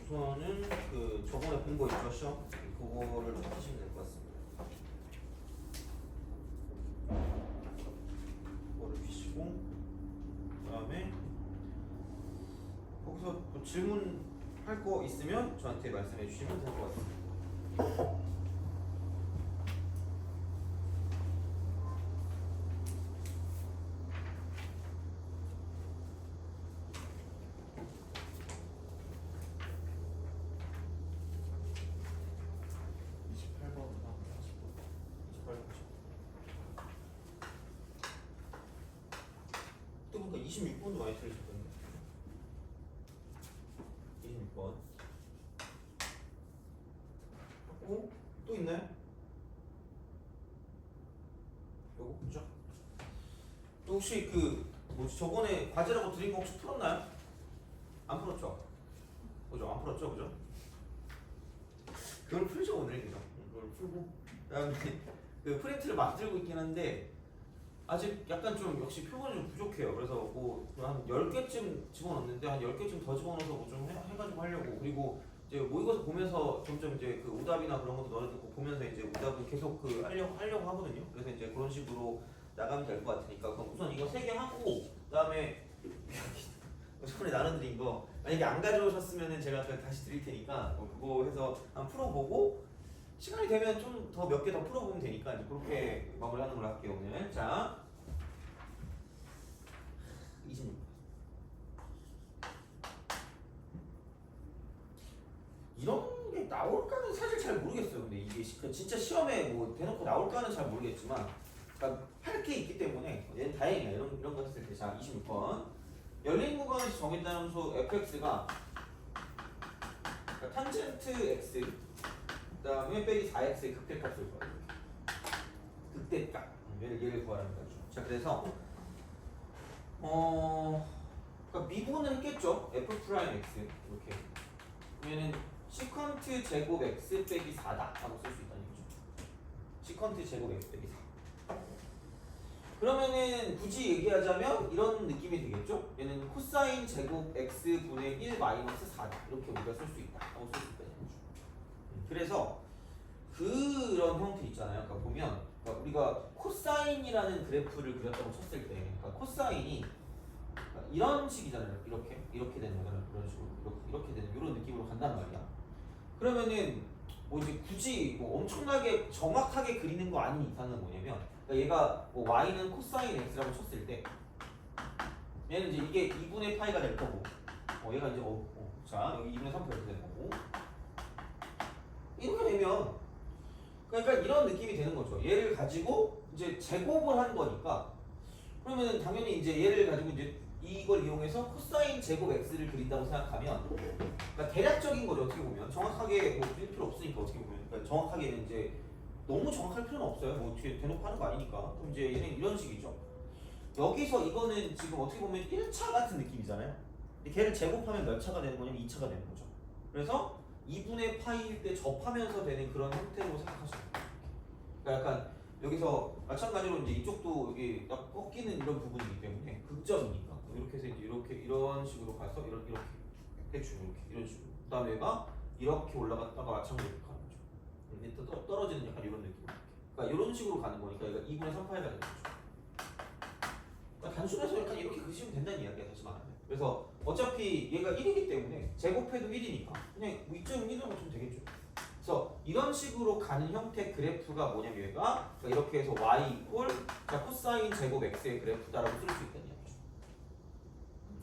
우선은 그 저번에 본 거 있죠, 시험? 그거를 좀 하시면 될 것 같습니다. 그거를 피시고 그다음에 거기서 뭐 질문할 거 있으면 저한테 말씀해 주시면 될 것 같습니다. 또 보니까 26번도 많이 틀리셨거든요. 26번. 하고 또 있나요? 요거 그죠? 또 혹시 그 뭐지 저번에 과제라고 드린 거 혹시 풀었나요? 안 풀었죠? 그죠? 안 풀었죠? 그죠? 그걸 풀죠 오늘 그죠? 그걸 풀고 그다음에 그 프린트를 만들고 있긴 한데 아직 약간 좀 역시 표본이 좀 부족해요. 그래서 뭐 한 10개쯤 집어넣는데 한 10개쯤 더 집어넣어서 뭐 좀 해가지고 하려고. 그리고 이제 모의고사 보면서 점점 이제 그 오답이나 그런 것도 넣어놓고 보면서 이제 오답을 계속 그 하려고 하거든요. 그래서 이제 그런 식으로 나가면 될 것 같으니까 그럼 우선 이거 3개 하고 그다음에 저번에 나눠드린 거 만약에 안 가져오셨으면은 제가 다시 드릴 테니까 그거 해서 한번 풀어보고 시간이 되면 좀 더 몇 개 더 풀어보면 되니까 이제 그렇게 마무리하는 걸로 할게요 오늘. 자, 26. 이런 게 나올까는 사실 잘 모르겠어요. 근데 이게 진짜 시험에 뭐 대놓고 나올까는 잘 모르겠지만 그러니까 할 게 있기 때문에 얘는 다행이야. 이런 거 했을 때. 자, 26번. 열린 구간에서 정했다는 함수 fx가 그러니까 탄젠트 x 그다음에 빼기 4x의 극대값을 구하는 거예요. 극대값. 얘를 구하라는 거죠. 자, 그래서 그러니까 미분을 했겠죠. f 프라임 x 이렇게. 그러면은 시컨트 제곱 x 빼기 4다 라고 쓸 수 있다는 거죠. 시컨트 제곱 x 빼기 4. 그러면은 굳이 얘기하자면 이런 느낌이 되겠죠. 얘는 코사인 제곱 x 분의 1 마이너스 4다 이렇게 우리가 쓸 수 있다 라고 쓸 수 있다는 거죠. 그래서 그런 형태 있잖아요. 그러니까 보면 그러니까 우리가 코사인이라는 그래프를 그렸다고 쳤을 때 그러니까 코사인이 이런 식이잖아요. 이렇게 되는 거잖아요. 이런 식으로 이렇게 되는 이런 느낌으로 간단 말이야. 그러면은 뭐 이제 굳이 뭐 엄청나게 정확하게 그리는 거 아닌 이상은 뭐냐면 그러니까 얘가 뭐 y는 코사인 x라고 쳤을 때 얘는 이제 이게 2분의 파이가 될 거고 얘가 이제 자 여기 2분의 3파이 이렇게 되는 거고 이렇게 되면 그러니까 이런 느낌이 되는 거죠. 얘를 가지고 이제 제곱을 한 거니까 그러면은 당연히 이제 얘를 가지고 이제 이걸 이용해서 코사인 제곱 x를 그린다고 생각하면 그러니까 대략적인 거죠. 어떻게 보면 정확하게 뭐 그릴 필요 없으니까 어떻게 보면 그러니까 정확하게는 이제 너무 정확할 필요는 없어요. 뭐 어떻게 대놓고 하는 거 아니니까. 그럼 이제 얘는 이런 식이죠. 여기서 이거는 지금 어떻게 보면 1차 같은 느낌이잖아요. 걔를 제곱하면 몇 차가 되는 거냐면 2차가 되는 거죠. 그래서 2분의 파이일 때 접하면서 되는 그런 형태로 생각하시면 돼요. 그러니까 약간 여기서 마찬가지로 이제 이쪽도 여기 딱 꺾이는 이런 부분이기 때문에 극점이니까 이렇게 해서 이제 이렇게 이런 식으로 가서 이렇게 대충 이렇게 이런 식으로. 그다음에 얘가 이렇게 올라갔다가 마찬가지로 가는 거죠. 근데 또 떨어지는 약간 이런 느낌. 그러니까 이런 식으로 가는 거니까 얘가 2분의 3파이가 되는 거죠. 그러니까 단순해서 약간 이렇게 그리시면 된다는 이야기야 다시 말하면. 그래서 어차피 얘가 1이기 때문에 제곱해도 1이니까 그냥 2.1이라고 하면 되겠죠. 그래서 이런 식으로 가는 형태 그래프가 뭐냐면 얘가 그러니까 이렇게 해서 y 이퀄 코사인 제곱 x의 그래프다라고 쓸 수 있다는 얘기죠.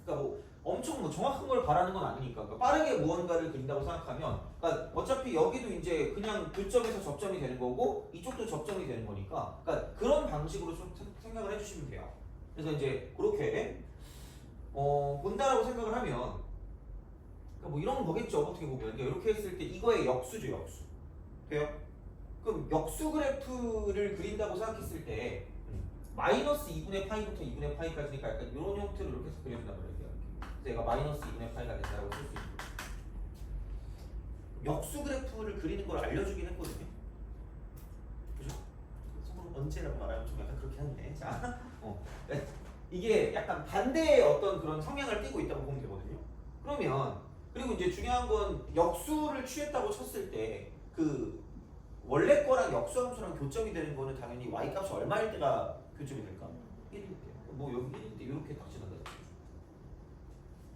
그러니까 뭐 엄청 뭐 정확한 걸 바라는 건 아니니까 그러니까 빠르게 무언가를 그린다고 생각하면 그러니까 어차피 여기도 이제 그냥 교점에서 접점이 되는 거고 이쪽도 접점이 되는 거니까 그러니까 그런 방식으로 좀 생각을 해주시면 돼요. 그래서 이제 그렇게 본다라고 생각을 하면 그러니까 뭐 이런 거겠죠. 어떻게 보면 그러니까 이렇게 했을 때 이거의 역수죠. 역수 돼요? 그럼 역수 그래프를 그린다고 생각했을 때 마이너스 2분의 파이부터 2분의 파이까지니까 약간 이런 형태로 이렇게 해서 그려준단 말이에요. 그래서 얘가 마이너스 2분의 파이가 된다고 쓸 수 있는 거죠. 역수 그래프를 그리는 걸 알려주긴 했거든요. 그죠? 언제라고 말하면 좀 약간 그렇게 하는데 자 이게 약간 반대의 어떤 그런 성향을 띠고 있다고 보면 되거든요. 그러면 그리고 이제 중요한 건 역수를 취했다고 쳤을 때 그 원래 거랑 역수함수랑 교점이 되는 거는 당연히 y 값이 얼마일 때가 교점이 될까? 1일 때. 뭐 여기 1일 때 이렇게 딱 지나가죠.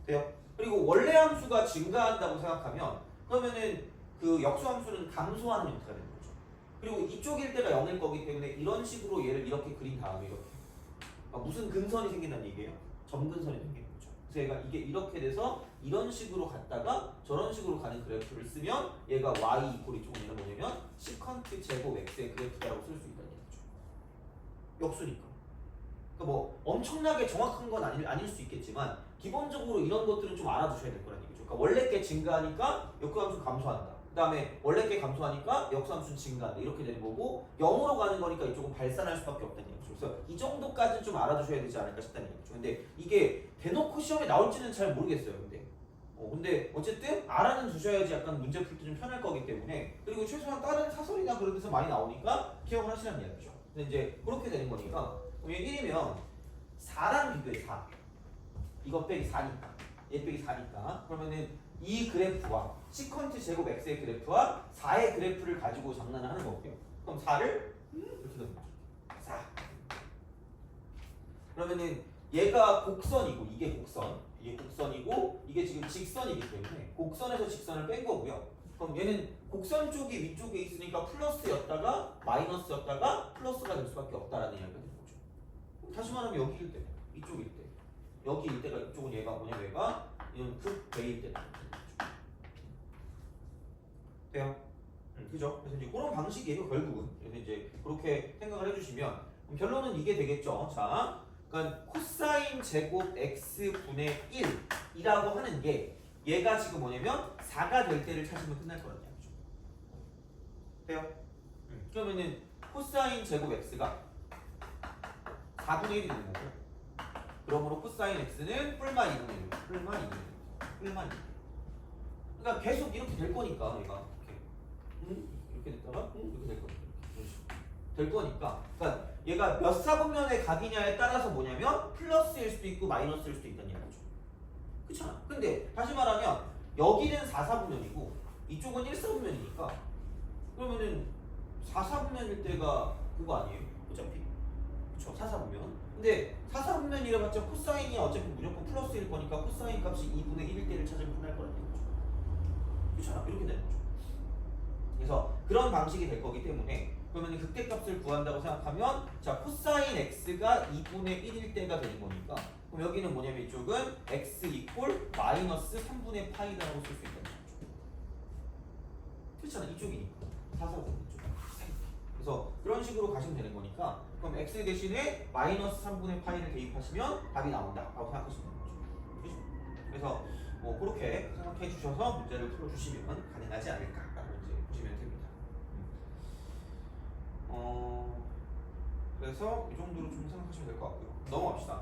돼요? 그리고 원래 함수가 증가한다고 생각하면 그러면은 그 역수함수는 감소하는 형태가 되는 거죠. 그리고 이쪽일 때가 0일 거기 때문에 이런 식으로 얘를 이렇게 그린 다음에 이렇게 무슨 근선이 생긴다는 얘기예요? 점근선이 생기는 거죠. 그래서 얘가 이게 이렇게 돼서 이런 식으로 갔다가 저런 식으로 가는 그래프를 쓰면 얘가 y 이꼴 이쪽은 얘는 뭐냐면 시컨트 제곱 x의 그래프라고 쓸 수 있다는 얘기죠. 역수니까. 그러니까 뭐 엄청나게 정확한 건 아닐 수 있겠지만 기본적으로 이런 것들은 좀 알아두셔야 될 거라는 얘기죠. 그러니까 원래 게 증가하니까 역수함수 감소한다. 그 다음에 원래 게 감소하니까 역수함수는 증가한다. 이렇게 되는 거고 0으로 가는 거니까 이쪽은 발산할 수밖에 없다는 얘기죠. 그래서 이 정도까지는 좀 알아두셔야 되지 않을까 싶다는 얘기죠. 근데 이게 대놓고 시험에 나올지는 잘 모르겠어요. 근데 어쨌든 알아는 두셔야지 약간 문제 풀 때 좀 편할 거기 때문에 그리고 최소한 다른 사설이나 그런 데서 많이 나오니까 기억을 하시라는 이야기죠. 근데 이제 그렇게 되는 거니까 그럼 1이면 4랑 비교해 4. 이거 빼기 4니까 얘 빼기 4니까 그러면은 이 그래프와 시컨트 제곱 x의 그래프와 4의 그래프를 가지고 장난을 하는 거고요. 그럼 4를 이렇게 넣는 거죠. 4. 그러면은 얘가 곡선이고 이게 곡선이고 이게 지금 직선이기 때문에 곡선에서 직선을 뺀 거고요. 그럼 얘는 곡선 쪽이 위쪽에 있으니까 플러스였다가 마이너스였다가 플러스가 될 수밖에 없다라는 이야기가 되는 거죠. 다시 말하면 여기일 때, 이쪽일 때, 여기일 때가 이쪽은 얘가 뭐냐 얘가 이런 극배일 때. 돼요? 그죠? 그래서 이제 그런 방식이에요 결국은. 그래서 이제 그렇게 생각을 해주시면 결론은 이게 되겠죠. 자. 그러니까 코사인 제곱 x분의 1이라고 하는 게 얘가 지금 뭐냐면 4가 될 때를 찾으면 끝날 거라는 얘기죠. 돼요? 그러면은 코사인 제곱 x가 4분의 1이 되는 거고 그러므로 코사인 x는 뿔만 2분의 1 뿔만 2. 그러니까 계속 이렇게 될 거니까 얘가 이렇게 됐다가 이렇게 될 거니까 될 거니까 그러니까 얘가 몇 사분면의 각이냐에 따라서 뭐냐면 플러스일 수도 있고 마이너스일 수도 있다는 얘기죠. 그렇잖아. 근데 다시 말하면 여기는 4사분면이고 이쪽은 1사분면이니까 그러면은 4사분면일 때가 그거 아니에요? 어차피 그쵸 4사분면. 근데 4사분면이라봤자 코사인이 어차피 무조건 플러스일 거니까 코사인 값이 2분의 1일 때를 찾으면 끝날 거라는 얘기죠. 그렇잖아. 이렇게 되는 거죠. 그래서 그런 방식이 될 거기 때문에 그러면 극대값을 구한다고 생각하면 자 코사인 x가 2분의 1일 때가 되는 거니까 그럼 여기는 뭐냐면 이쪽은 x 이꼴 마이너스 3분의 파이다라고 쓸 수 있다는 거죠. 그렇잖아. 이쪽이니까 4사분 이쪽. 그래서 그런 식으로 가시면 되는 거니까 그럼 x 대신에 마이너스 3분의 파이를 대입하시면 답이 나온다라고 생각하시면 되는 거죠. 그렇죠? 그래서 뭐 그렇게 생각해 주셔서 문제를 풀어주시면 가능하지 않을까라고 이제 보시면 됩니다. 그래서 이 정도로 좀 생각하시면 될 것 같고요. 넘어갑시다.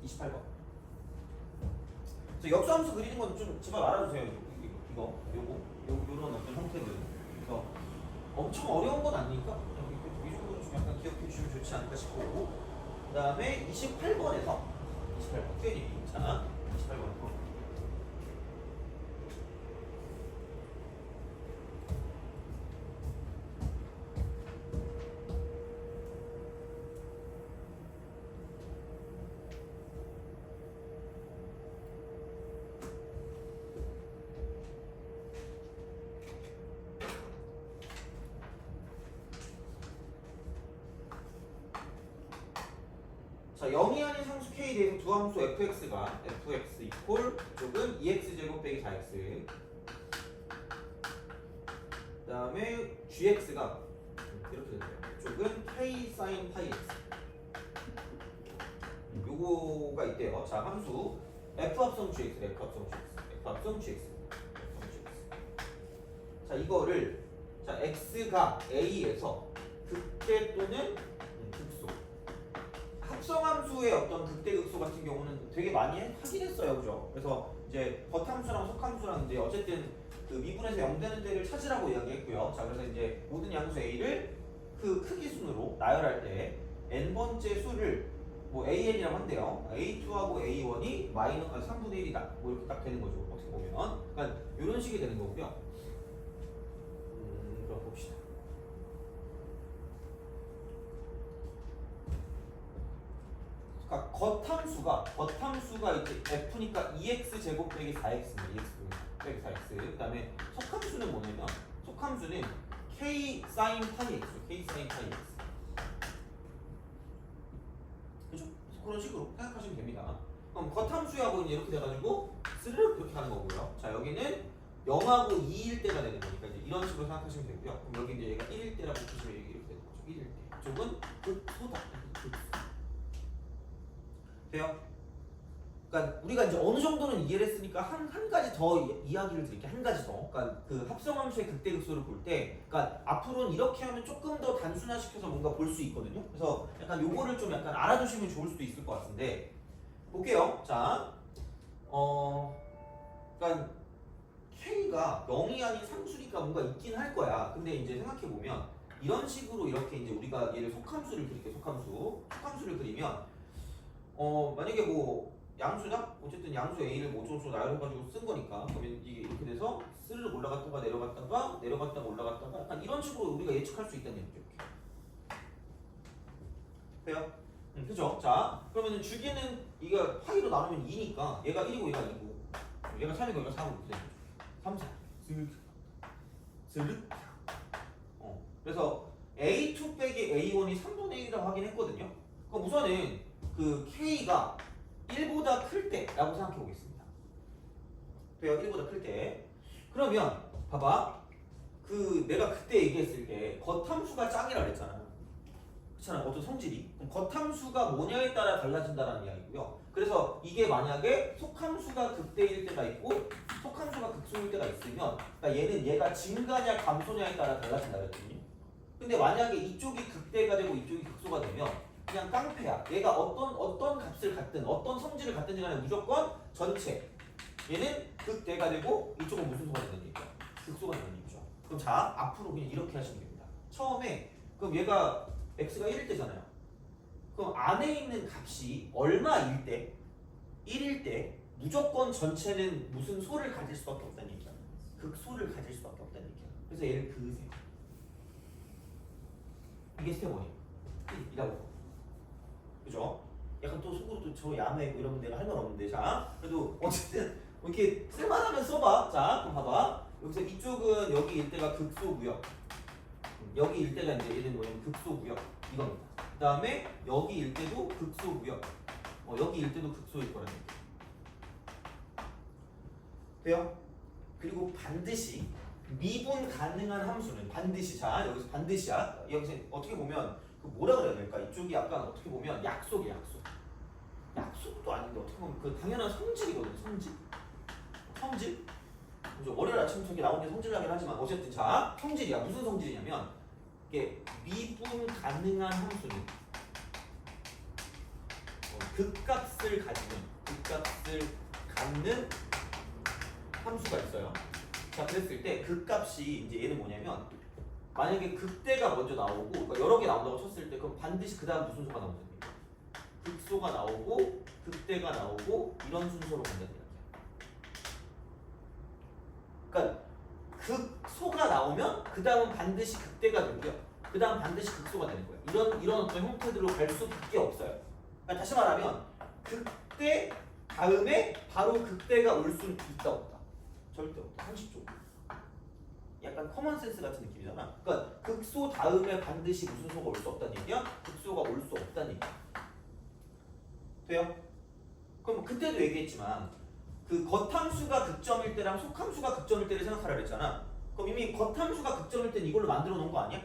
28번. 역수함수 그리는 건 좀 제발 알아주세요. 요런 어떤 형태들. 그래서 엄청 어려운 건 아니니까 이 정도는 좀 약간 기억해 주시면 좋지 않을까 싶고 그 다음에 28번에서 28번 퀴즈입니다. 28번 자, 0이 아닌 상수 k 대입 두 함수 fx가 fx 이꼴 이쪽은 2x제곱 빼기 4x 그 다음에 gx가 이렇게 되죠. 이쪽은 k sin 파이 x 요거가 있대요. 자, 함수 f 합성 gx f 합성 gx 자, 이거를 자 x가 a에서 극대 또는 극소 합성함수의 어떤 극대극소 같은 경우는 되게 많이 하긴 했어요, 그죠? 그래서 이제 겉함수랑 속함수랑 이제 어쨌든 그 미분에서 0 되는 데를 찾으라고 이야기했고요. 자, 그래서 이제 모든 양수 a를 그 크기 순으로 나열할 때 n 번째 수를 뭐 AN이라고 한대요. A2하고 A1이 마이너스 3분의 1이다. 뭐 이렇게 딱 되는 거죠. 어떻게 보면. 그러니까 이런 식이 되는 거고요. 그럼 봅시다. 그러니까 겉함수가 이제 F니까 2x 제곱 빼기 4x입니다. 2x 빼기 4x. 그다음에 속함수는 뭐냐면 속함수는 k 사인 파이 x죠. k 사인 파이 x. 그죠? 그런 식으로 생각하시면 됩니다. 그럼 겉함수하고 이제 이렇게 돼가지고 스르륵 이렇게 가는 거고요. 자 여기는 0하고 2일 때가 되는 거니까 이제 이런 식으로 생각하시면 되고요. 그럼 여기 이제 얘가 1일 때라고 보시면 이렇게 되는 거죠. 1일 때. 이쪽은 극소다. 극소. 돼요? 그러니까 우리가 이제 어느 정도는 이해를 했으니까 한 가지 더 이야기를 드릴게요. 한 가지 더. 그러니까 그 합성함수의 극대극소를 볼 때, 그러니까 앞으로는 이렇게 하면 조금 더 단순화시켜서 뭔가 볼 수 있거든요. 그래서 약간 요거를 좀 약간 알아두시면 좋을 수도 있을 것 같은데 볼게요. 자, 그러니까 K가 0이 아닌 상수니까 뭔가 있긴 할 거야. 근데 이제 생각해 보면 이런 식으로 이렇게 이제 우리가 얘를 속함수를 그릴게. 속함수를 그리면 만약에 뭐 양수다? 어쨌든 양수 A를 뭐 어쩌고저쩌고 나열해가지고 쓴 거니까 그러면 이게 이렇게 돼서 스르륵 올라갔다가 내려갔다가 올라갔다가 약간 이런 식으로 우리가 예측할 수 있다는 얘기죠. 이렇게. 돼요? 그죠? 자 그러면은 주기는 이거 파이로 나누면 2니까 얘가 1이고 얘가 2고 얘가 3이고 얘가 4고 이렇게 되는 거죠. 3, 4 스르륵 그래서 A2 빼기 A1이 3분의 1이라고 하긴 했거든요. 그럼 우선은 그 K가 1보다 클 때라고 생각해 보겠습니다. 돼요? 1보다 클 때. 그러면 봐봐. 그 내가 그때 얘기했을 때 겉함수가 짱이라 그랬잖아. 그렇잖아. 어떤 성질이. 그럼 겉함수가 뭐냐에 따라 달라진다는 이야기고요. 그래서 이게 만약에 속함수가 극대일 때가 있고 속함수가 극소일 때가 있으면 그러니까 얘는 얘가 증가냐 감소냐에 따라 달라진다 그랬거든요. 근데 만약에 이쪽이 극대가 되고 이쪽이 극소가 되면 그냥 깡패야. 얘가 어떤 값을 갖든 어떤 성질을 갖든지 간에 무조건 전체 얘는 극대가 되고 이쪽은 무슨 소가 된다는 얘기야? 극소가 된다는 얘기죠. 그럼 자 앞으로 그냥 이렇게 하시면 됩니다. 처음에 그럼 얘가 x가 1일 때잖아요. 그럼 안에 있는 값이 얼마일 때 1일 때 무조건 전체는 무슨 소를 가질 수밖에 없다는 얘기야. 극소를 가질 수밖에 없다는 얘기야. 그래서 얘를 그으세요. 이게 스텝 1이에요. 이라고. 그죠? 약간 또 속으로 또 저 야매고 이러면 내가 할 말 없는데 자 그래도 어쨌든 이렇게 쓸만하면 써봐. 자 그럼 봐봐. 여기서 이쪽은 여기 일대가 극소고요. 여기 일대가 이제 얘는 뭐냐면 극소고요. 이겁니다. 그 다음에 여기 일대도 극소고요. 여기 일대도 극소일 거라는 얘기. 돼요? 그리고 반드시 미분 가능한 함수는 반드시 자 여기서 반드시야. 여기서 어떻게 보면 그 뭐라 그래야 될까? 이쪽이 약간 어떻게 보면 약속이야. 약속도 아닌데 어떻게 보면 그 당연한 성질이거든. 성질. 그죠? 월요일 아침 저기 나오는데 성질나긴 하지만 어쨌든 자 성질이야. 무슨 성질이냐면 이게 미분 가능한 함수는 극값을 갖는 함수가 있어요. 자 그랬을 때 극값이 이제 얘는 뭐냐면 만약에 극대가 먼저 나오고 그러니까 여러 개 나온다고 쳤을 때 그럼 반드시 그 다음 무슨 수가 나오는 겁니까? 극소가 나오고 극대가 나오고 이런 순서로 간다는 얘기야. 그러니까 극소가 나오면 그 다음은 반드시 극대가 되고요. 그 다음 반드시 극소가 되는 거예요. 이런 어떤 형태들로 갈 수밖에 없어요. 그러니까 다시 말하면 극대 다음에 바로 극대가 올 수 있다 없다? 절대 없다. 상식적으로. 약간 커먼센스 같은 느낌이잖아. 그러니까 극소 다음에 반드시 무슨 소가 올 수 없다는 얘기야? 극소가 올 수 없다는 얘기야. 돼요? 그럼 그때도 얘기했지만 그 겉함수가 극점일 때랑 속함수가 극점일 때를 생각하라 그랬잖아. 그럼 이미 겉함수가 극점일 때는 이걸로 만들어 놓은 거 아니야?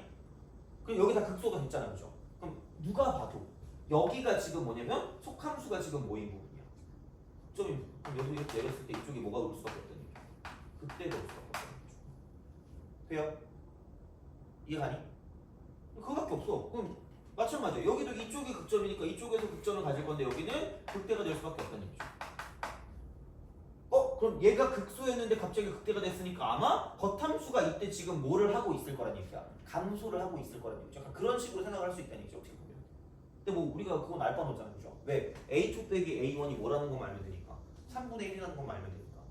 그럼 여기 다 극소가 됐잖아. 그죠? 그럼 누가 봐도 여기가 지금 뭐냐면 속함수가 지금 뭐인 부분이야? 극점인 부분. 그럼 여기 이렇게 내렸을 때 이쪽이 뭐가 올 수밖에 없다는 얘기야. 극대가 올 수밖에 없다는 얘기죠. 돼요? 이해가니? 그거밖에 없어. 그럼 마찬가지야. 여기도 이쪽이 극점이니까 이쪽에서 극점을 가질 건데 여기는 극대가 될 수밖에 없다는 얘기죠. 그럼 얘가 극소였는데 갑자기 극대가 됐으니까 아마 겉함수가 이때 지금 뭐를 하고 있을 거란 얘기야? 감소를 하고 있을 거란 얘기죠. 약간 그런 식으로 생각을 할 수 있다는 얘기죠. 어떻게 보면. 근데 뭐 우리가 그건 알 바는 없잖아요. 그죠? 왜? A2 빼기 A1이 뭐라는 것만 알면 되니까. 3분의 1이라는 것만 알면 되니까.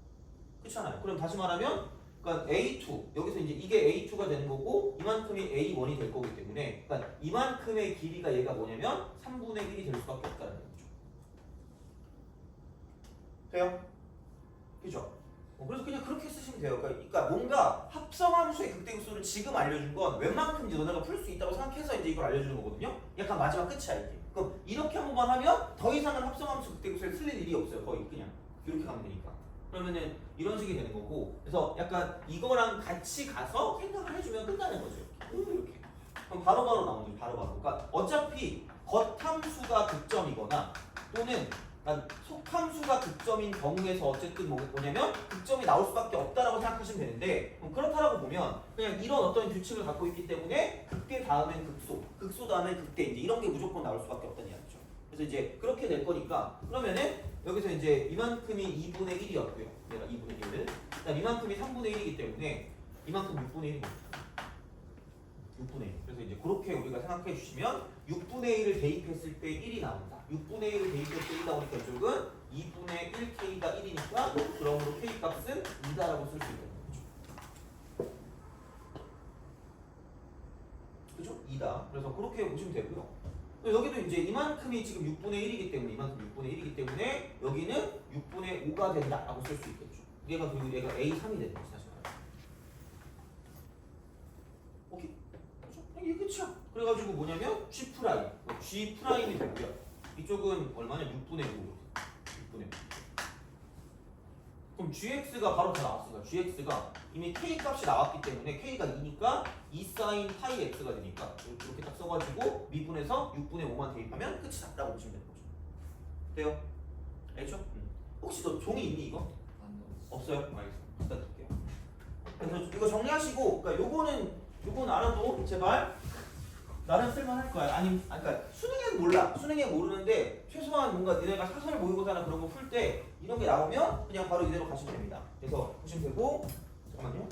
그렇잖아요. 그럼 다시 말하면 그러니까 A2 여기서 이제 이게 A2가 되는 거고 이만큼이 A1이 될 거기 때문에 그러니까 이만큼의 길이가 얘가 뭐냐면 3분의 1이 될 수밖에 없다는 거죠. 돼요? 그죠? 그래서 그냥 그렇게 쓰시면 돼요. 그러니까 뭔가 합성함수의 극대극소를 지금 알려준 건 웬만큼인지 너네가 풀 수 있다고 생각해서 이제 이걸 알려주는 거거든요. 약간 마지막 끝이야 이게. 그럼 이렇게 한 번만 하면 더 이상은 합성함수 극대극소를 틀릴 일이 없어요. 거의 그냥 이렇게 가면 되니까. 그러면은 이런 식이 되는 거고. 그래서 약간 이거랑 같이 가서 생각을 해주면 끝나는 거죠. 이렇게. 그럼 바로바로 나오는 거죠. 바로바로. 그러니까 어차피 겉함수가 극점이거나 또는 속함수가 극점인 경우에서 어쨌든 뭐냐면 극점이 나올 수밖에 없다라고 생각하시면 되는데 그렇다라고 보면 그냥 이런 어떤 규칙을 갖고 있기 때문에 극대 다음엔 극소, 극소 다음엔 극대 이제 이런 게 무조건 나올 수밖에 없다는 이야기죠. 그래서 이제 그렇게 될 거니까 그러면은 여기서 이제 이만큼이 2분의 1이었고요. 내가 2분의 1을 그다음 이만큼이 3분의 1이기 때문에 이만큼 6분의 1입니다. 6분의 1. 그래서 이제 그렇게 우리가 생각해 주시면 6분의 1을 대입했을 때 1이 나온다. 6분의 1을 대입했을 때 1이 나오니까 이쪽은 2분의 1k가 1이니까 그러므로 k 값은 2다라고 쓸 수 있는 거죠. 그죠? 2다. 그래서 그렇게 보시면 되고요. 여기도 이제 이만큼이 지금 6분의 1이기 때문에 이만큼 6분의 1이기 때문에 여기는 6분의 5가 된다라고 쓸 수 있겠죠. 얘가 그리고 얘가 A3이 되는 거지 다시 말하면. 오케이? 이게 끝이야. 그래가지고 뭐냐면 G 프라임, G 프라임이 되고요. 이쪽은 얼마냐? 6분의 5. 6분의 5. 그럼 GX가 바로 다 나왔으니까 GX가 이미 K 값이 나왔기 때문에 K가 2니까 2 사인 파이 X가 되니까 이렇게 딱 써가지고 미분해서 6분의 5만 대입하면 끝이다 라고 보시면 되는 거죠. 돼요? 알죠? 혹시 너 종이 있니 이거? 없어요? 알겠어. 갖다 드릴게요. 그래서 이거 정리하시고 그러니까 요거는 알아도 제발 나는 쓸만할 거야. 아니, 그러니까 수능엔 몰라. 수능엔 모르는데 최소한 뭔가 니네가 사설 모의고사나 그런 거 풀 때 이런 게 나오면 그냥 바로 이대로 가시면 됩니다. 그래서 보시면 되고 잠깐만요.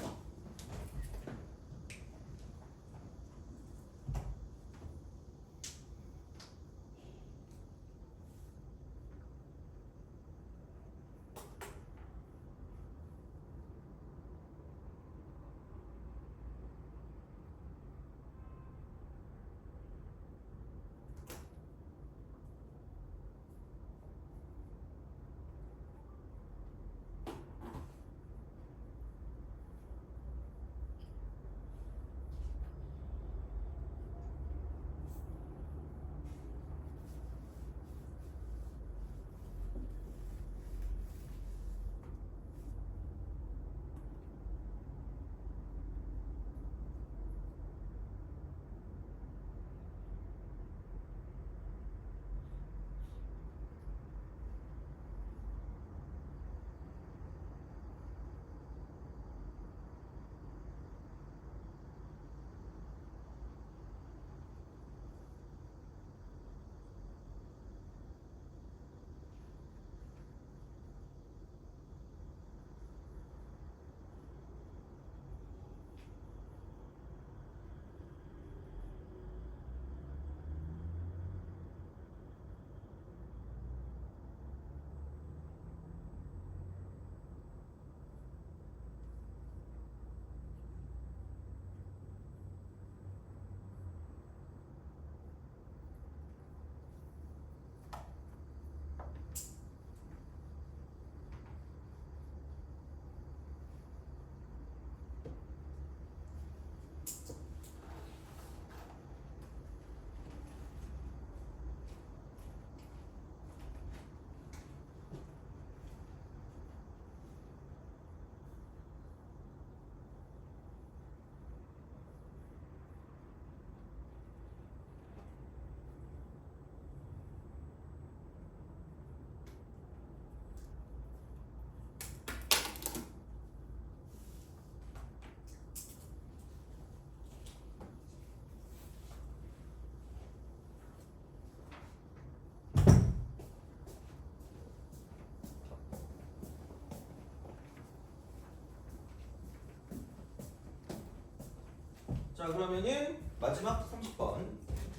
자 그러면은 마지막 30번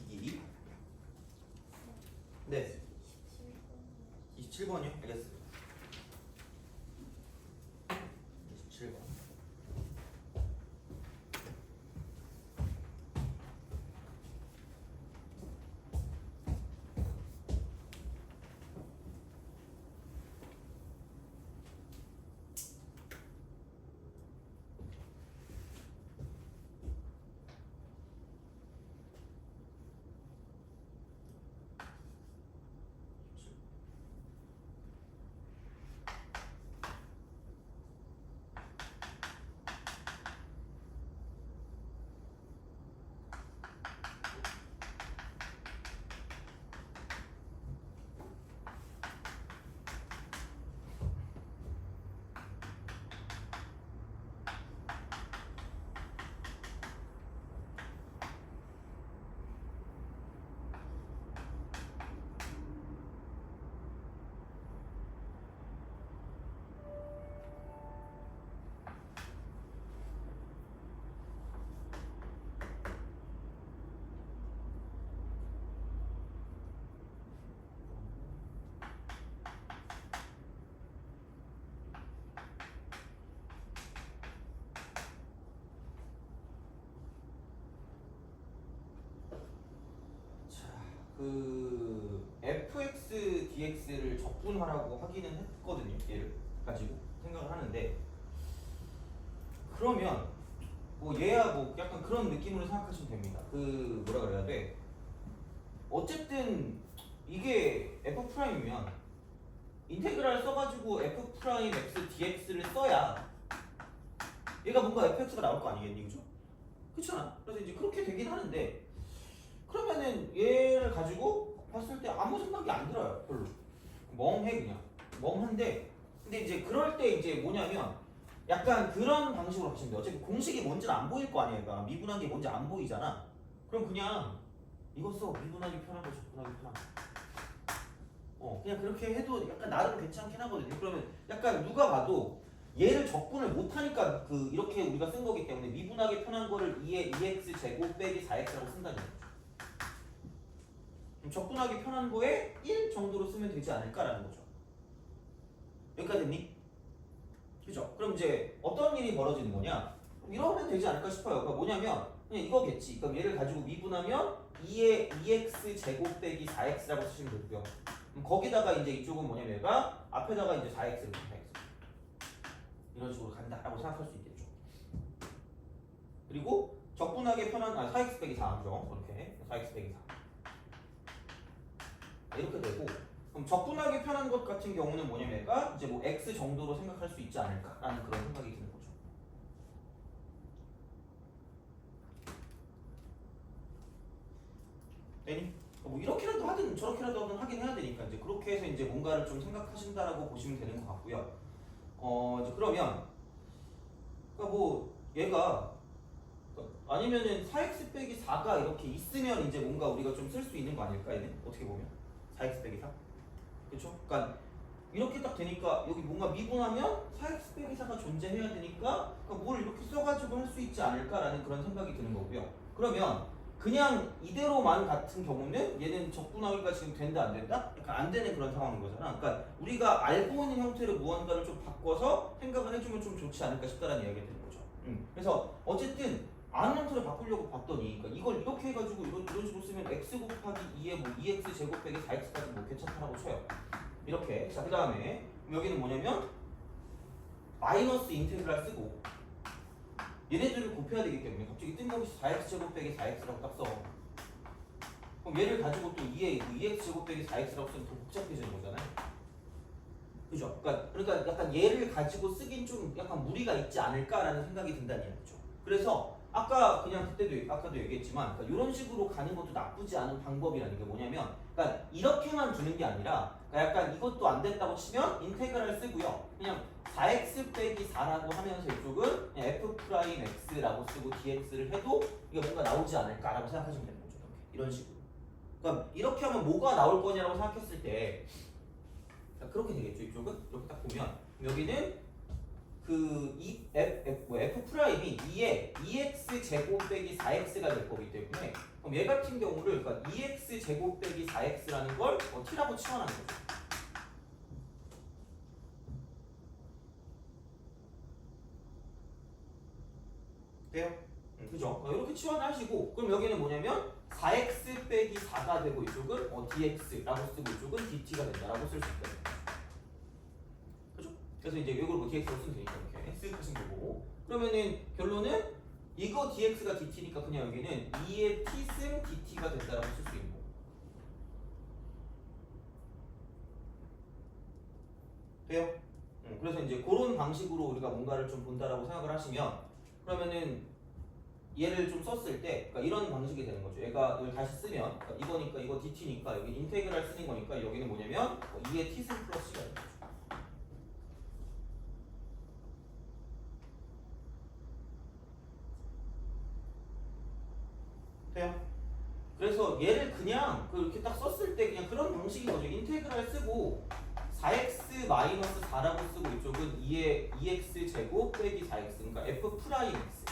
기기 27번이요? 알겠습니다. 27번. 그 fx dx를 적분하라고 하기는 했거든요. 얘를 가지고 생각을 하는데 그러면 뭐 얘야 뭐 약간 그런 느낌으로 생각하시면 됩니다. 그 뭐라 그래야 돼? 어쨌든 이게 f 프라임이면 인테그랄 써가지고 f 프라임 x dx를 써야 얘가 뭔가 fx가 나올 거 아니겠니, 그죠? 그렇잖아. 그래서 이제 그렇게 되긴 하는데. 그러면은 얘를 가지고 봤을 때 아무 생각이 안 들어요. 별로 멍해 그냥 멍한데 근데 이제 그럴 때 이제 뭐냐면 약간 그런 방식으로 하시면 돼요. 어차피 공식이 뭔지는 안 보일 거 아니에요. 그러니까 미분한 게 뭔지 안 보이잖아. 그럼 그냥 이거 써. 미분하기 편한 거 적분하기 편한 거. 그냥 그렇게 해도 약간 나름 괜찮긴 하거든요. 그러면 약간 누가 봐도 얘를 적분을 못하니까 그 이렇게 우리가 쓴 거기 때문에 미분하기 편한 거를 2x 제곱 빼기 4x라고 쓴다는 거죠. 적분하기 편한 거에 1 정도로 쓰면 되지 않을까라는 거죠. 여기까지 됐니? 그죠? 그럼 이제 어떤 일이 벌어지는 거냐? 이러면 되지 않을까 싶어요. 그러니까 뭐냐면 그냥 이거겠지. 그럼 얘를 가지고 미분하면 2의 2x 제곱 빼기 4x라고 쓰시면 되고요. 그럼 거기다가 이제 이쪽은 뭐냐면 얘가 앞에다가 이제 4x를 붙여야겠어. 이런 식으로 간다라고 생각할 수 있겠죠. 그리고 적분하기 편한 4x 빼기 4죠. 이렇게 4x 빼기 4. 이렇게 되고 그럼 적분하기 편한 것 같은 경우는 뭐냐면 이제 뭐 x 정도로 생각할 수 있지 않을까라는 그런 생각이 드는 거죠. 되니? 뭐 이렇게라도 하든 저렇게라도 하든 하긴 해야 되니까 이제 그렇게 해서 이제 뭔가를 좀 생각하신다라고 보시면 되는 것 같고요. 이제 그러면 그러니까 뭐 얘가 아니면은 4x 빼기 4가 이렇게 있으면 이제 뭔가 우리가 좀 쓸 수 있는 거 아닐까 얘는? 어떻게 보면 4x 빼기 4? 그쵸? 그러니까 이렇게 딱 되니까 여기 뭔가 미분하면 4x 빼기 4가 존재해야 되니까 그러니까 뭘 이렇게 써가지고 할 수 있지 않을까라는 그런 생각이 드는 거고요. 그러면 그냥 이대로만 같은 경우는 얘는 적분하기가 지금 된다 안 된다? 약간 안 되는 그런 상황인 거잖아. 그러니까 우리가 알고 있는 형태로 무언가를 좀 바꿔서 생각을 해주면 좀 좋지 않을까 싶다라는 이야기가 되는 거죠. 그래서 어쨌든 아는 형태를 바꾸려고 봤더니 그러니까 이걸 이렇게 해가지고 이런 식으로 쓰면 x 곱하기 2에 뭐 2x 제곱 빼기 4x까지 뭐 괜찮다라고 쳐요. 이렇게. 자, 그 다음에 여기는 뭐냐면 마이너스 인테그랄 쓰고 얘네들을 곱해야 되기 때문에 갑자기 뜬금없이 4x 제곱 빼기 4x라고 딱 써. 그럼 얘를 가지고 또 2x 제곱 빼기 4x라고 쓰면 더 복잡해지는 거잖아요. 그죠? 그러니까 약간 얘를 가지고 쓰긴 좀 약간 무리가 있지 않을까라는 생각이 든다는 얘기죠. 그래서 아까 그냥 아까도 얘기했지만 그러니까 이런 식으로 가는 것도 나쁘지 않은 방법이라는 게 뭐냐면 그러니까 이렇게만 두는 게 아니라 그러니까 약간 이것도 안 됐다고 치면 인테그랄 쓰고요. 그냥 4x 빼기 4라고 하면서 이쪽은 그냥 f 프라임 x라고 쓰고 dx를 해도 이게 뭔가 나오지 않을까라고 생각하시면 되는 거죠. 이런 식으로. 그러니까 이렇게 하면 뭐가 나올 거냐라고 생각했을 때 그렇게 되겠죠. 이쪽은 이렇게 딱 보면 여기는 그 f 프라임이 2에 2x 제곱 빼기 4x가 될 거기 때문에 그럼 얘 같은 경우를 그러니까 2x 제곱 빼기 4x라는 걸 t라고 치환하는 거죠. 돼요? 그죠? 이렇게 치환하시고 그럼 여기는 뭐냐면 4x 빼기 4가 되고 이쪽은 dx라고 쓰고 이쪽은 dt가 된다라고 쓸 수 있다. 그죠? 그래서 이제 이걸 뭐 dx로 쓰면 되니까 이렇게 쓰신 거고 그러면은 결론은 이거 dx가 dt니까 그냥 여기는 2의 t승 dt가 된다라고 쓸 수 있는 거고 돼요? 그래서 이제 그런 방식으로 우리가 뭔가를 좀 본다라고 생각을 하시면 그러면은 얘를 좀 썼을 때 그러니까 이런 방식이 되는 거죠. 얘가 이걸 다시 쓰면 그러니까 이거니까 이거 dt니까 여기 인테그랄 쓰는 거니까 여기는 뭐냐면 2의 t승 플러스 c가 되는 거죠. 돼요? 그래서 얘를 그냥 그렇게 딱 썼을 때 그냥 그런 방식인 거죠. 인테그랄 쓰고 4x 마이너스 4라고 쓰고 이쪽은 2의 2x 제곱 빼기 4x 그러니까 f 프라임 x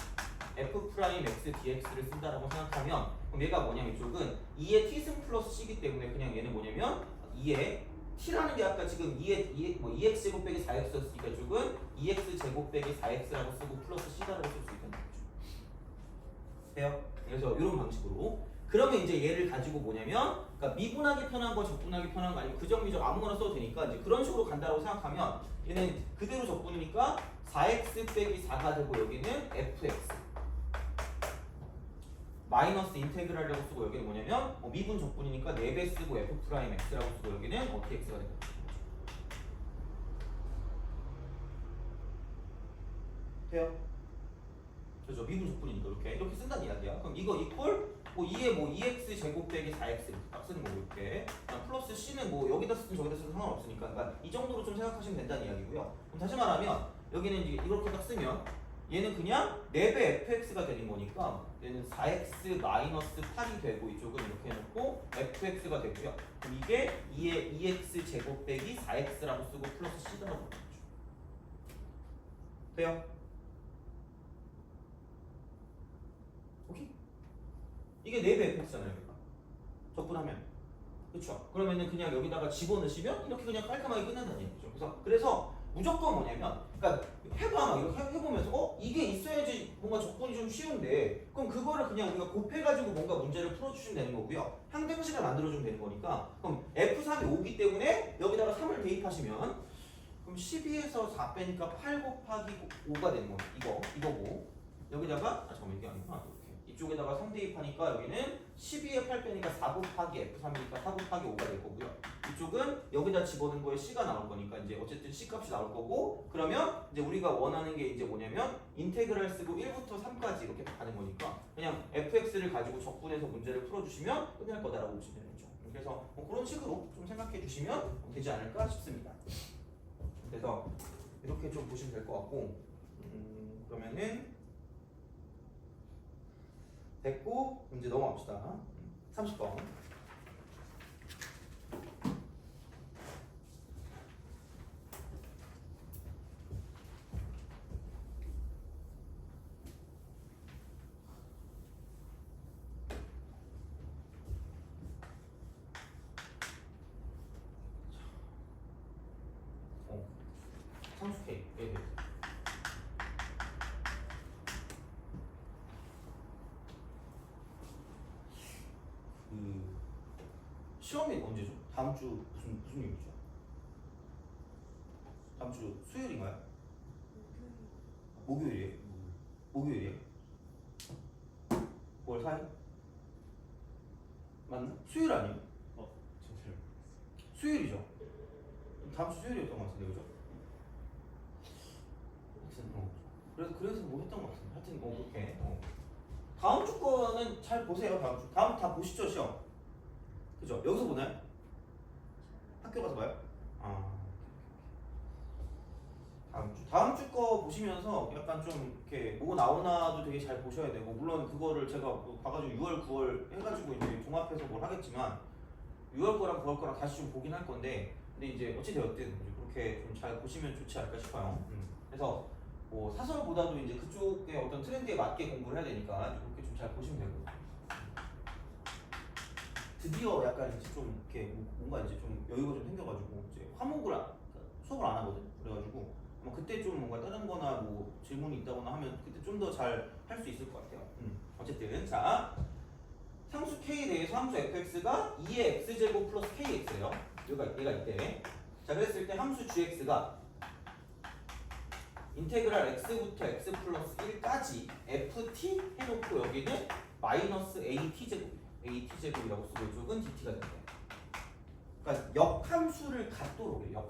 f 프라임 x dx를 쓴다라고 생각하면 그럼 얘가 뭐냐면 이쪽은 2의 t승 플러스 c이기 때문에 그냥 얘는 뭐냐면 2의 t라는 게 아까 지금 2x 제곱 빼기 4x였으니까 이쪽은 2x 제곱 빼기 4x라고 쓰고 플러스 c다라고 쓸 수 있다는 거죠. 돼요? 그래서 이런 방식으로 그러면 이제 얘를 가지고 뭐냐면 그러니까 미분하기 편한 거 적분하기 편한 거 아니면 그정미적 아무거나 써도 되니까 이제 그런 식으로 간다고 생각하면 얘는 그대로 적분이니까 4x 빼기 4가 되고 여기는 fx 마이너스 인테그랄이라고 쓰고 여기는 뭐냐면 미분 적분이니까 4배 쓰고 f 프라임 x라고 쓰고 여기는 dx가 됩니다. 돼요? 그죠? 미분 적분이니까 이렇게 쓴다는 이야기야. 그럼 이거 이퀄 뭐 2에 뭐 2x 제곱 빼기 4x 이렇게 딱 쓰는 거고 이렇게 플러스 c는 뭐 여기다 쓰든 저기다 쓰든 상관없으니까 그러니까 이 정도로 좀 생각하시면 된다는 이야기고요. 그럼 다시 말하면 여기는 이제 이렇게 딱 쓰면 얘는 그냥 4배 fx가 되는 거니까 얘는 4x 마이너스 8이 되고 이쪽은 이렇게 해놓고 fx가 되고요. 그럼 이게 2의 2x 제곱 빼기 4x라고 쓰고 플러스 c라고 보는 거죠. 돼요? 오케이? 이게 4배 fx잖아요. 여기가. 적분하면. 그렇죠? 그러면은 그냥 여기다가 집어넣으시면 이렇게 그냥 깔끔하게 끝난다는 얘기죠. 그래서 무조건 뭐냐면 그러니까 해봐 막 이렇게 해보면서 이게 있어야지 뭔가 적분이 좀 쉬운데 그럼 그거를 그냥 우리가 곱해가지고 뭔가 문제를 풀어주시면 되는 거고요. 항등식을 만들어주면 되는 거니까 그럼 F3이 5기 때문에 여기다가 3을 대입하시면 그럼 12에서 4 빼니까 8 곱하기 5가 되는 거예요. 이거고 여기다가 잠깐만 이게 아니구나. 이쪽에다가 3 대입하니까 여기는 12에 8 빼니까 4 곱하기 F3이니까 4 곱하기 5가 될 거고요. 이쪽은 여기다 집어넣은 거에 C가 나올 거니까 이제 어쨌든 C 값이 나올 거고 그러면 이제 우리가 원하는 게 이제 뭐냐면 인테그랄 쓰고 1부터 3까지 이렇게 가는 거니까 그냥 fx를 가지고 적분해서 문제를 풀어주시면 끝날 거다라고 보시면 되는 거죠. 그래서 뭐 그런 식으로 좀 생각해 주시면 되지 않을까 싶습니다. 그래서 이렇게 좀 보시면 될 것 같고 그러면은 됐고 문제 넘어갑시다. 30번. 상수 K. 네. 시험이 언제죠? 다음 주 무슨 요일이죠? 다음 주 수요일인가요? 목요일이에요? 목요일이에요? 9월 4일? 맞나? 수요일 아니에요? 진짜요? 수요일이죠? 다음 주 수요일이었던 것 같은데 그죠? 하여튼 그래서 뭐 했던 것 같은데 하여튼 그렇게 다음 주 거는 잘 보세요. 다음 다 보시죠 시험. 그죠? 여기서 보나요? 학교 가서 봐요? 다음 주 거 보시면서 약간 좀 이렇게 뭐 나오나도 되게 잘 보셔야 되고 물론 그거를 제가 봐가지고 6월 9월 해가지고 이제 종합해서 뭘 하겠지만 6월 거랑 9월 거랑 다시 좀 보긴 할 건데 근데 이제 어찌 되었든 그렇게 좀 잘 보시면 좋지 않을까 싶어요. 그래서 뭐 사설보다도 이제 그쪽의 어떤 트렌드에 맞게 공부를 해야 되니까 그렇게 좀 잘 보시면 되고 드디어 약간 이제 좀 이렇게 뭔가 이제 좀 여유가 좀 생겨가지고 이제 수업을 안 하거든. 그래가지고 뭐 그때 좀 뭔가 다른 거나 뭐 질문이 있다거나 하면 그때 좀 더 잘 할 수 있을 것 같아요. 어쨌든 자 상수 K에 대해서 함수 fx가 2의 x제곱 플러스 kx예요. 얘가 이때 자 그랬을 때 함수 gx가 인테그랄 x부터 x 플러스 1까지 ft 해놓고 여기는 마이너스 at제곱이라고 쓰고 이쪽은 dt가 된다. 그러니까 역함수를 갖도록 해요.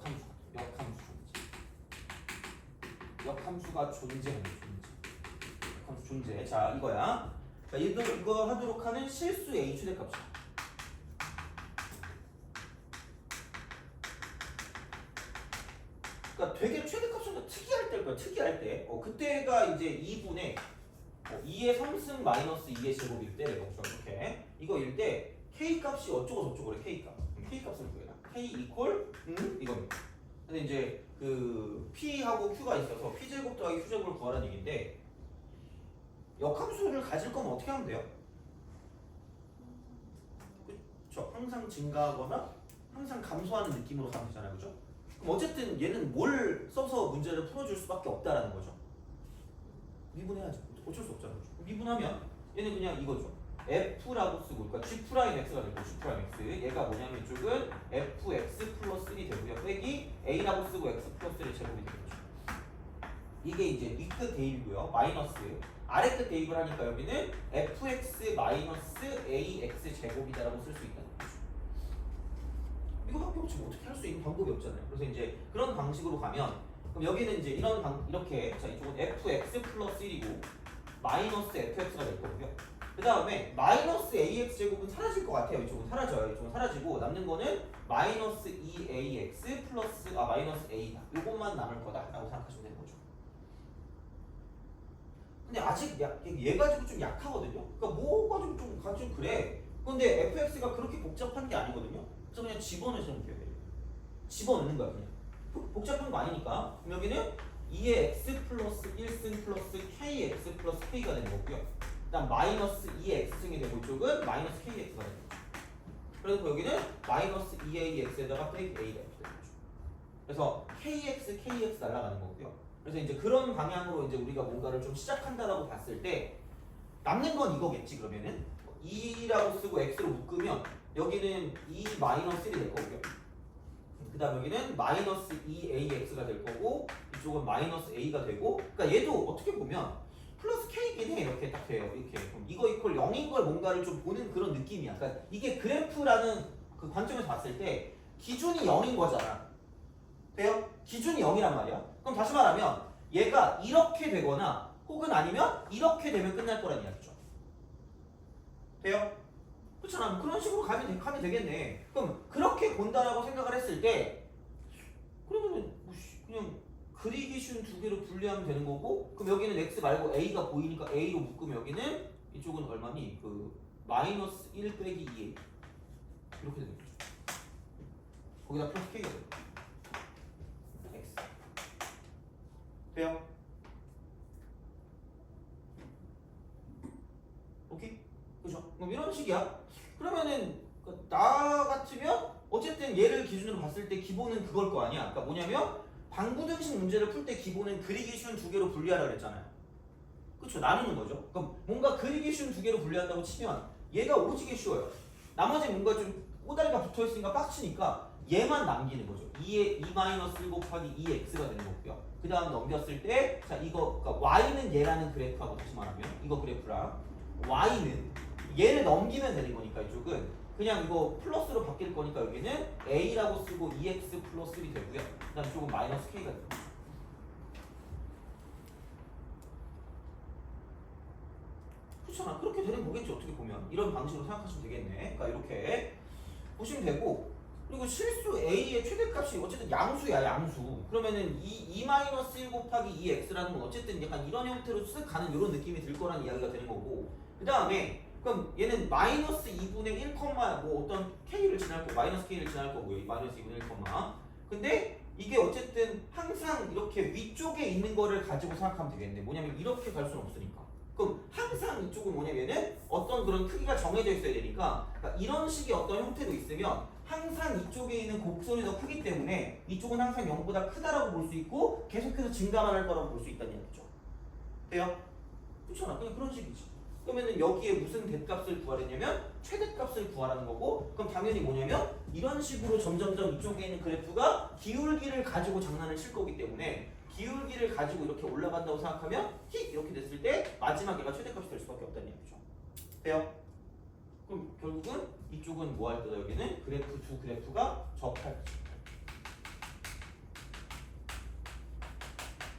역함수가 존재하는 역함수 존재. 자 이거야. 자 이거 하도록 하는 실수 a 최대값이야. 그러니까 되게 최대값은 특이할 때일 거야. 특이할 때. 그때가 이제 2분의 2의 3승 마이너스 2의 제곱일 때 그렇죠. 이렇게 이거일 때 k 값이 어쩌고 저쩌고 그래. k 값. k 값을 구해라. k 이퀄 이겁니다. 근데 이제 그 p하고 q가 있어서 p 제곱 더하기 q 제곱을 구하라는 얘기인데 역함수를 가질 거면 어떻게 하면 돼요? 그렇죠. 항상 증가하거나 항상 감소하는 느낌으로 가면 되잖아요. 그죠? 그럼 어쨌든 얘는 뭘 써서 문제를 풀어줄 수밖에 없다라는 거죠. 미분해야지. 어쩔 수 없잖아요. 미분하면 얘는 그냥 이거죠. f라고 쓰고 그러니까 g'x가 되고 g'x 얘가 뭐냐면 이쪽은 fx 플러스 1이 되고요. 빼기 a라고 쓰고 x 플러스 1의 제곱이 되겠죠. 이게 이제 윗끝 대입이고요. 마이너스 아래끝 대입을 하니까 여기는 fx 마이너스 ax 제곱이다라고 쓸 수 있다는 거죠. 이거밖에 없지 어떻게 할 수 있는 방법이 없잖아요. 그래서 이제 그런 방식으로 가면 그럼 여기는 이제 이렇게 자 이쪽은 fx 플러스 1이고 마이너스 fx가 될 거고요. 그 다음에 마이너스 ax 제곱은 사라질 것 같아요. 이쪽은 사라져요. 이쪽은 사라지고 남는 거는 마이너스 2ax 플러스 마이너스 a다. 이것만 남을 거다라고 생각하시면 되는 거죠. 근데 아직 얘 가지고 좀 약하거든요. 그러니까 뭐 가지고 그래. 근데 fx가 그렇게 복잡한 게 아니거든요. 그래서 그냥 집어넣으시면 돼요. 집어넣는 거야 그냥. 복잡한 거 아니니까. 그럼 여기는 2의 x 플러스 1승 플러스 kx 플러스 k가 되는 거고요. 그다음 마이너스 2의 x승이 되고 이쪽은 마이너스 kx가 되는 거죠. 그래서 여기는 마이너스 2ax에다가 빼기 a가 되는 거죠. 그래서 kx 날아가는 거고요. 그래서 이제 그런 방향으로 이제 우리가 뭔가를 좀 시작한다라고 봤을 때 남는 건 이거겠지. 그러면은 2라고 쓰고 x로 묶으면 여기는 2 마이너스 1이 될 거고요. 그 다음 여기는 마이너스 2ax가 될 거고 이쪽은 마이너스 a가 되고 그러니까 얘도 어떻게 보면 플러스 k이긴 해. 이렇게 딱 돼요. 이렇게 그럼 이거 이퀄 0인 걸 뭔가를 좀 보는 그런 느낌이야. 그러니까 이게 그래프라는 그 관점에서 봤을 때 기준이 0인 거잖아. 돼요? 기준이 0이란 말이야. 그럼 다시 말하면 얘가 이렇게 되거나 혹은 아니면 이렇게 되면 끝날 거란 이야기죠. 돼요? 그렇잖아. 그런 식으로 가면 되겠네. 그럼 그렇게 본다라고 생각을 했을 때 그러면은 그냥 그리기 쉬운 두 개로 분리하면 되는 거고 그럼 여기는 x 말고 a가 보이니까 a로 묶으면 여기는 이쪽은 얼마니? 그 마이너스 1 빼기 2a 이렇게 되는 거죠. 거기다 플러스 k가 되는 거죠. x 돼요? 오케이? 그죠? 그럼 이런 식이야. 그러면은 나 같으면 어쨌든 얘를 기준으로 봤을 때 기본은 그걸 거 아니야. 그러니까 뭐냐면 방부등식 문제를 풀 때 기본은 그리기 쉬운 두 개로 분리하라 그랬잖아요. 그쵸? 나누는 거죠. 그럼 뭔가 그리기 쉬운 두 개로 분리한다고 치면 얘가 오지게 쉬워요. 나머지 뭔가 좀 꼬다리가 붙어있으니까 빡치니까 얘만 남기는 거죠. 2의 2-1 곱하기 2x가 되는 거고요. 그 다음 넘겼을 때 자 이거 그러니까 y는 얘라는 그래프하고 다시 말하면 이거 그래프랑 y는 얘를 넘기면 되는 거니까 이쪽은 그냥 이거 플러스로 바뀔 거니까 여기는 a라고 쓰고 2x 플러스 1이 되고요. 그 다음 이쪽은 마이너스 k가 됩니다. 그렇잖아. 그렇게 되는 거겠지 어떻게 보면. 이런 방식으로 생각하시면 되겠네. 그러니까 이렇게 보시면 되고 그리고 실수 a의 최대값이 어쨌든 양수야 양수. 그러면은 2-1 곱하기 2x라는 건 어쨌든 약간 이런 형태로 쓱 가는 이런 느낌이 들 거라는 이야기가 되는 거고 그 다음에 그럼 얘는 마이너스 2분의 1, 뭐 어떤 k를 지날 거고 마이너스 k를 지날 거고요. 마이너스 2분의 1, 근데 이게 어쨌든 항상 이렇게 위쪽에 있는 거를 가지고 생각하면 되겠네. 뭐냐면 이렇게 갈 수는 없으니까. 그럼 항상 이쪽은 뭐냐면은 어떤 그런 크기가 정해져 있어야 되니까 그러니까 이런 식의 어떤 형태로 있으면 항상 이쪽에 있는 곡선이 더 크기 때문에 이쪽은 항상 0보다 크다라고 볼 수 있고 계속해서 증가만 할 거라고 볼 수 있다는 얘기죠. 돼요? 그렇잖아. 그냥 그런 식이지. 그러면은 여기에 무슨 대값을 구하랬냐면 최대값을 구하라는 거고, 그럼 당연히 뭐냐면 이런 식으로 점점점 이쪽에 있는 그래프가 기울기를 가지고 장난을 칠 거기 때문에 기울기를 가지고 이렇게 올라간다고 생각하면 히 이렇게 됐을 때 마지막 얘가 최대값이 될 수밖에 없다는 얘기죠. 돼요? 그럼 결국은 이쪽은 뭐 할 때다? 여기는 그래프 두 그래프가 접할 때.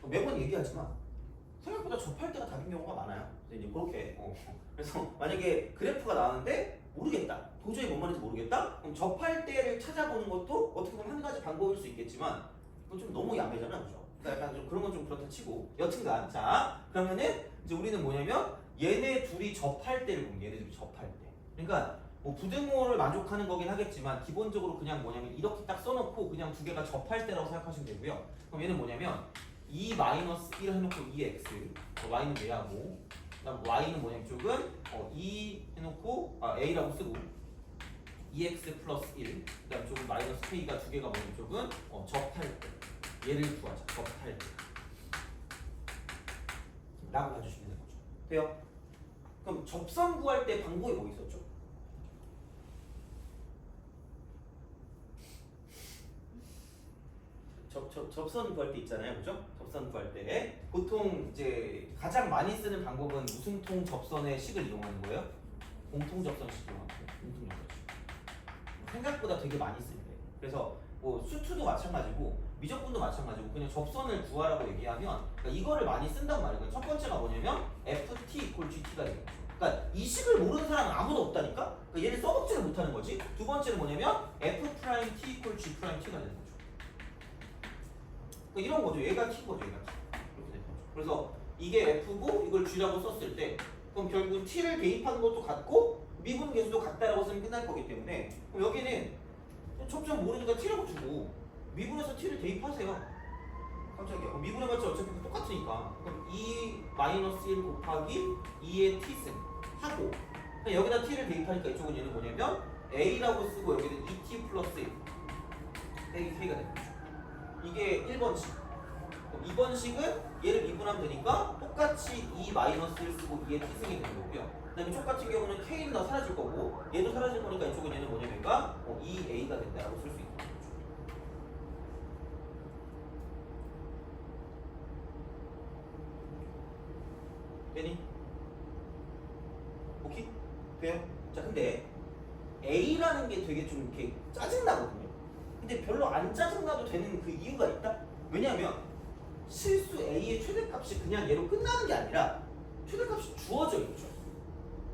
매번 얘기하지만 생각보다 접할 때가 답인 경우가 많아요. 이제 그렇게 그래서 만약에 그래프가 나왔는데 모르겠다, 도저히 뭔 말인지 모르겠다, 그럼 접할 때를 찾아보는 것도 어떻게 보면 한 가지 방법일 수 있겠지만 그건 좀 너무 야매잖아, 그죠? 그러니까 약간 좀 그런 건 좀 그렇다 치고 여튼간 자 그러면은 이제 우리는 뭐냐면 얘네 둘이 접할 때를 보면 얘네 둘이 접할 때, 그러니까 뭐 부등호를 만족하는 거긴 하겠지만 기본적으로 그냥 뭐냐면 이렇게 딱 써놓고 그냥 두 개가 접할 때라고 생각하시면 되고요. 그럼 얘는 뭐냐면 2 마이너스 1 해놓고 2x, y는 얘하고, 그다음 y는 뭐냐 이쪽은 2 해놓고 a라고 쓰고 2x 플러스 1, 그다음 쪽은 마이너스 k가 두 개가 뭐냐 이쪽은 접할 때, 얘를 구하자. 접할 때 라고 봐주시면 되는 거죠. 돼요? 그럼 접선 구할 때 방법이 뭐 있었죠? 접선 구할 때 있잖아요, 그죠? 접선 구할 때 보통 이제 가장 많이 쓰는 방법은 무승통 접선의 식을 이용하는 거예요. 공통 접선식 이용하고 공통 접선식. 생각보다 되게 많이 쓸 때. 그래서 뭐 수투도 마찬가지고 미적분도 마찬가지고 그냥 접선을 구하라고 얘기하면 그러니까 이거를 많이 쓴단 말이에요. 첫 번째가 뭐냐면 ft = gt가 되는 거죠. 그러니까 이 식을 모르는 사람은 아무도 없다니까. 그러니까 얘를 써먹지를 못하는 거지. 두 번째는 뭐냐면 f'(t) = g'(t가 되는 거죠. 그러니까 이런 거죠. 얘가 t인 거죠. 얘가 t. 이렇게 되는 거죠. 그래서 이게 f고 이걸 g라고 썼을 때 그럼 결국은 t를 대입하는 것도 같고 미분 계수도 같다라고 쓰면 끝날 거기 때문에 그럼 여기는 점점 모르니까 t라고 주고 미분해서 t를 대입하세요. 깜짝이야. 미분해봤자 어차피 똑같으니까. 그럼 2-1 곱하기 2의 t승 하고 여기다 t를 대입하니까 이쪽은 얘는 뭐냐면 a라고 쓰고 여기는 2t 플러스 1 빼기 k가 되는 거죠. 이게 1번식. 2번식은 얘를 미분하면 되니까 똑같이 2-1을 쓰고 2의 t승이 되는 거고요. 그 다음에 쪽 같은 경우는 k는 다 사라질 거고 얘도 사라질 거니까 이쪽은 얘는 뭐냐면 2a가 된다라고 쓸 수 있는 거죠. 되니? 오케이? 돼요? 자 근데 a라는 게 되게 좀 이렇게 짜증나거든요. 근데 별로 안 짜증나도 되는 그 이유가 있다? 왜냐면 실수 a의 최대값이 그냥 얘로 끝나는 게 아니라 최대값이 주어져 있죠.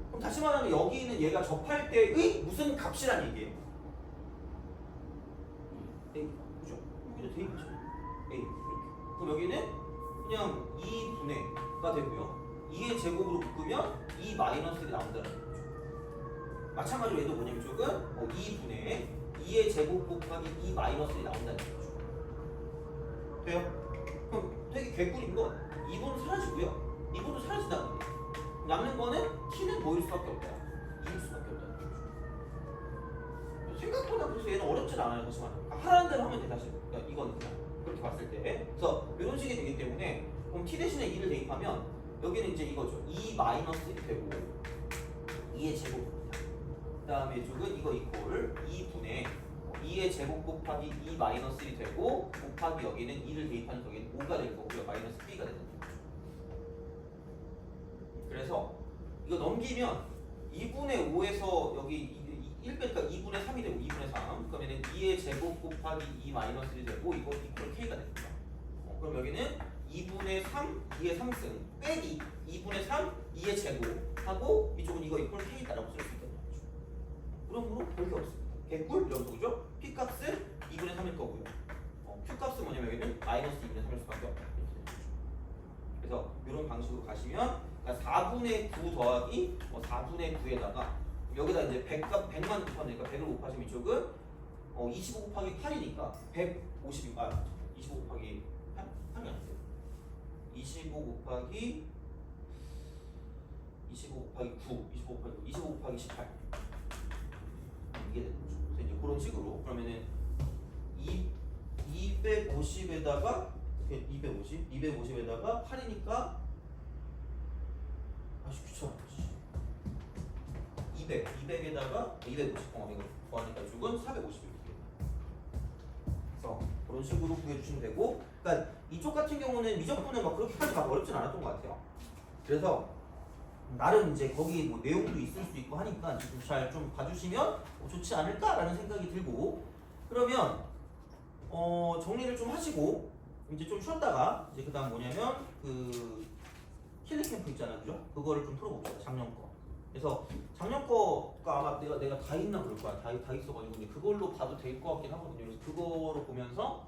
그럼 다시 말하면 여기 있는 얘가 접할 때의 무슨 값이란 얘기예요? a, 그죠? 여기도 대입이죠. a 이렇게. 그럼 여기는 그냥 2분의가 되고요. 2의 제곱으로 묶으면 2-1이 나온다는 거죠. 마찬가지로 얘도 뭐냐면 이쪽은 2분의 2의 제곱 곱하기 2-1이 나온다는 거죠. 돼요? 그럼 되게 개꿀인 건 2분은 사라지고요. 2분도 사라진다는 거예요. 남는 거는 t는 뭐일 수밖에 없다. 2일 수밖에 없다는 거죠. 생각보다 그래서 얘는 어렵진 않아요. 그렇지만 하라는 대로 하면 돼 사실. 그러니까 이건 그냥 그렇게 봤을 때. 그래서 이런 식이 되기 때문에 그럼 t 대신에 2를 대입하면 여기는 이제 이거죠. 2-1이 되고 2의 제곱입니다. 그 다음에 이쪽은 이거 이퀄 2분의 2의 제곱 곱하기 2-1이 되고 곱하기 여기는 2를 대입하는 여기는 5가 될 거고요. 마이너스 b가 되는 거죠. 그래서 이거 넘기면 2분의 5에서 여기 1 빼니까 2분의 3이 되고 2분의 3 그러면 2의 제곱 곱하기 2-1이 되고 이거 이퀄 k가 됩니다. 그럼 여기는 2분의 3, 2의 3승 빼기 2분의 3, 2의 제곱 하고 이쪽은 이거 이퀄 k다라고 쓸 수 있다는 거죠. 그러므로 별게 없습니다. 개꿀 이런 거죠. p 값은 2분의 3일 거고요. q 값은 뭐냐면 여기는 마이너스 2분의 3일 수밖에 없다. 이렇게 되는 거죠. 그래서 이런 방식으로 가시면 그러니까 4분의 9 더하기 4분의 9에다가 여기다 이제 100만 곱하니까 100을 곱하시면 이쪽은 25 곱하기 8이니까 150인가 25 곱하기 8이 아니에요. 25 곱하기 9, 25 곱하기 18 이게 되는 거죠. 그래서 이제 이제 그런 식으로 그러면은 250에다가 250에다가 8이니까 아씨 귀찮아. 200에다가 250 이거 구하니까 이쪽은 450 이렇게 그래서 그런 식으로 구해주시면 되고, 그러니까 이쪽 같은 경우는 미적분은 막 그렇게까지 막 어렵진 않았던 것 같아요. 그래서 나름 이제 거기 뭐 내용도 있을 수 있고 하니까 잘 좀 봐주시면 좋지 않을까라는 생각이 들고, 그러면 정리를 좀 하시고 이제 좀 쉬었다가 이제 그다음 뭐냐면 그 힐링 캠프 있잖아요, 그죠? 그거를 좀 풀어봅시다. 작년 거. 그래서 작년 거가 아마 내가 다 있나 그럴 거야. 다 있어가지고 근데 그걸로 봐도 될 것 같긴 하거든요. 그래서 그거로 보면서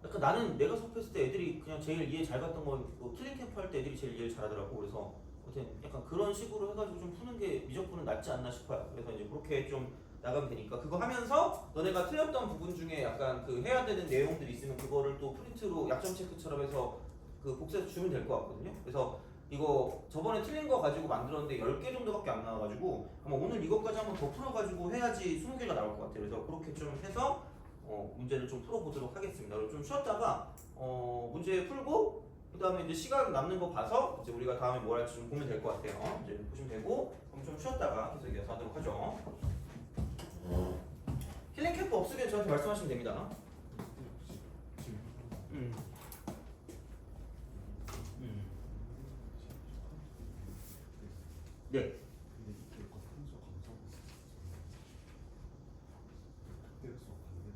약간 나는 내가 수업했을 때 애들이 그냥 제일 이해 잘 갔던 건 킬링 캠프 할 때 애들이 제일 이해를 잘하더라고. 그래서 아무튼 약간 그런 식으로 해가지고 좀 푸는 게 미적분은 낫지 않나 싶어요. 그래서 이제 그렇게 좀 나가면 되니까 그거 하면서 너네가 틀렸던 부분 중에 약간 그 해야 되는 내용들이 있으면 그거를 또 프린트로 약점 체크처럼 해서 그 복사해서 주면 될 것 같거든요. 그래서 이거 저번에 틀린 거 가지고 만들었는데 10개 정도밖에 안 나와가지고 아마 오늘 이것까지 한번 더 풀어가지고 해야지 20개가 나올 것 같아요. 그래서 그렇게 좀 해서 문제를 좀 풀어보도록 하겠습니다. 그리고 좀 쉬었다가 문제 풀고 그 다음에 이제 시간 남는 거 봐서 이제 우리가 다음에 뭘 할지 좀 보면 될 것 같아요. 이제 보시면 되고 그럼 좀 쉬었다가 계속 이어서 하도록 하죠. 힐링 캠프 없으면 저한테 말씀하시면 됩니다. 네. 근데 이게 평소 감사하고 그때 수업 안 되는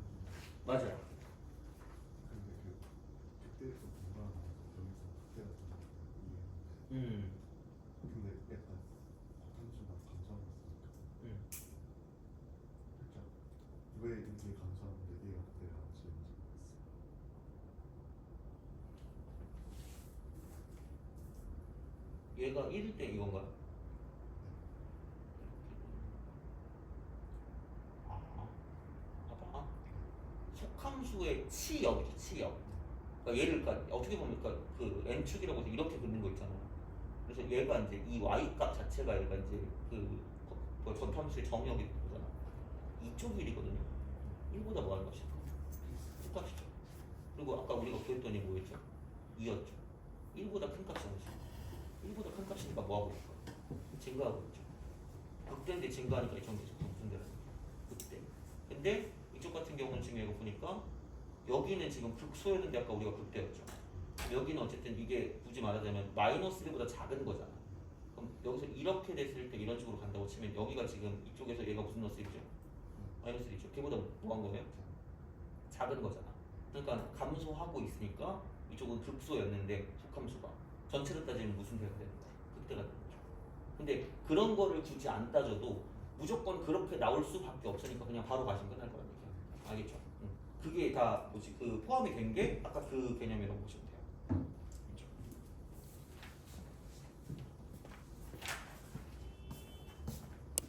맞아요. 근데 그때 수업 공부하는 여기서 그때가 좀 이해 근데 약간 과탐수가 감사하고 있으니까 살짝 왜 이게 감사한데 얘가 그때 안 쓰는지 모르겠어요. 얘가 1일 때 이건가요? 봐봐. 속함수의 치역이죠, 치역. 그러니까 얘를 그러니까 어떻게 보면 그러니까 그 n축이라고 해서 이렇게 긋는 거 있잖아요. 그래서 얘가 이제 이 y 값 자체가 얘가 이제 그 전함수의 정역이 거잖아. 이쪽 일이거든요. 1보다 뭐 하는 것이죠? 똑같이죠. 그리고 아까 우리가 구했더니 뭐였죠? 2였죠. 1보다 큰 값이 뭐죠? 1보다 큰 값이니까 뭐하고 있을까? 증가하고 있죠. 극대인데 증가하니까 이 정도 계속 분대라는 극대. 근데 이쪽 같은 경우는 지금 이거 보니까 여기는 지금 극소였는데 아까 우리가 극대였죠. 여기는 어쨌든 이게 굳이 말하자면 마이너스 1보다 작은 거잖아. 그럼 여기서 이렇게 됐을 때 이런 식으로 간다고 치면 여기가 지금 이쪽에서 얘가 무슨 너스 1이죠? 마이너스 1이죠. 걔보다 뭐 한 거예요? 작은 거잖아. 그러니까 감소하고 있으니까 이쪽은 극소였는데 속함수가 전체로 따지면 무슨 대가 되는 거야? 극대가 되는 거죠. 근데 그런 거를 굳이 안 따져도 무조건 그렇게 나올 수밖에 없으니까 그냥 바로 가시면 끝날 거란 얘기야. 알겠죠? 그게 다 뭐지 그 포함이 된 게 아까 그 개념이라고 보시면 돼요.